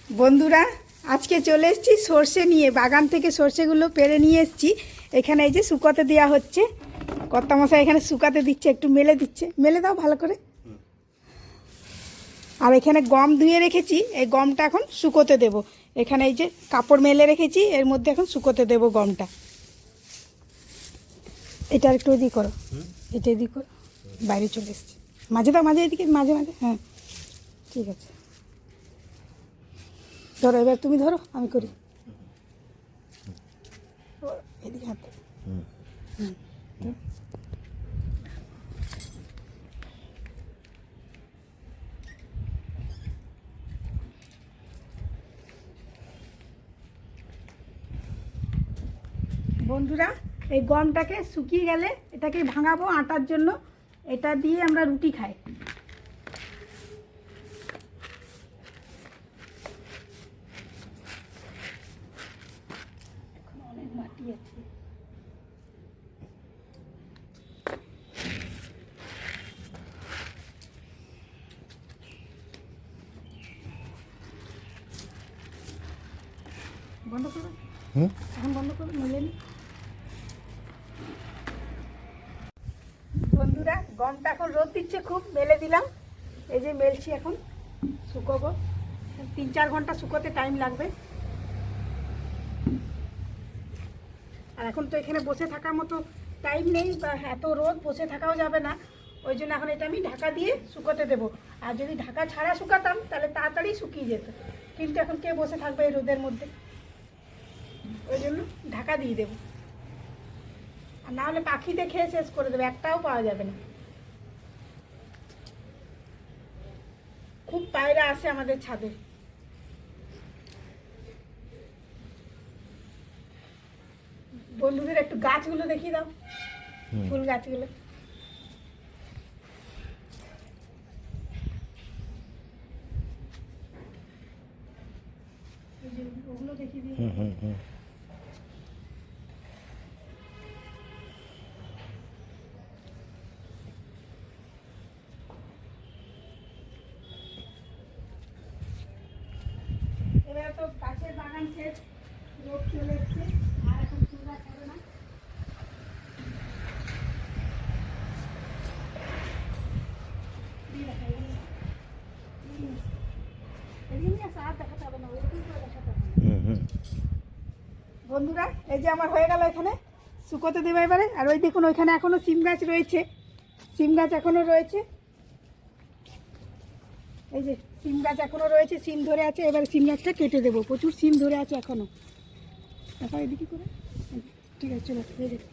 বন্ধুরা আজকে চলে এসেছি সর্ষে নিয়ে, বাগান থেকে সর্ষেগুলো পেরে নিয়ে এসেছি। এখানে এই যে শুকাতে দেওয়া হচ্ছে, কর্তামশাই এখানে শুকাতে দিচ্ছে, একটু মেলে দিচ্ছে, মেলে দাও ভালো করে। আর এখানে গম ধুয়ে রেখেছি, এই গমটা এখন শুকোতে দেব। এখানে এই যে কাপড় মেলে রেখেছি, এর মধ্যে এখন শুকোতে দেব গমটা। এটা একটু এদিক করো, এটা এদিক করো, বাইরে চলে এসেছি। মাঝে দাও, মাঝে এদিকে, মাঝে মাঝে, হ্যাঁ ঠিক আছে। ধরো, এবার তুমি ধরো, আমি করি। এদিকে হাতে বন্ধুরা, এই গমটাকে শুকিয়ে গেলে এটাকে ভাঙাবো আটার জন্য। এটা দিয়ে আমরা রুটি খাই। এখন অনেক মাটি আছে। বন্ধ করো, এখন বন্ধ করো, মিলেনি। বন্ধুরা, গমটা এখন রোদ দিচ্ছে খুব, মেলে দিলাম। এই যে মেলছি, এখন শুকোবো। 3-4 ঘন্টা শুকোতে টাইম লাগবে। আর এখন তো এখানে বসে থাকার মতো টাইম নেই, বা এত রোদ বসে থাকাও যাবে না। ওই জন্য এখন এটা আমি ঢাকা দিয়ে শুকোতে দেবো। আর যদি ঢাকা ছাড়া শুকাতাম তাহলে তাড়াতাড়ি শুকিয়ে যেত, কিন্তু এখন কে বসে থাকবে এই রোদের মধ্যে, ওই জন্য ঢাকা দিয়ে দেবো। আর না হলে পাখিতে খেয়ে শেষ করে দেবে, একটাও পাওয়া যাবে না। খুব পায়রা আসে আমাদের ছাদে। বন্ধুদের একটু গাছগুলো দেখিয়ে দাও, ফুল গাছগুলো। ওগুলো দেখিয়ে দিই। এবার তো গাছের বাগান শেষ, রোদ চলে এসছে, আর এখন ফুল গাছ হবে না। বন্ধুরা, এই যে আমার হয়ে গেল, এখানে শুকোতে দেবে এবারে। আর ওই দেখুন, ওইখানে এখনো সিম গাছ রয়েছে, সিম গাছ এখনো রয়েছে। এই যে সিম গাছ এখনো রয়েছে, সিম ধরে আছে। এবার সিম গাছটা কেটে দেবো, প্রচুর সিম ধরে আছে এখনো। এখন এদিকে করে, ঠিক আছে চলো, হয়ে গেছে।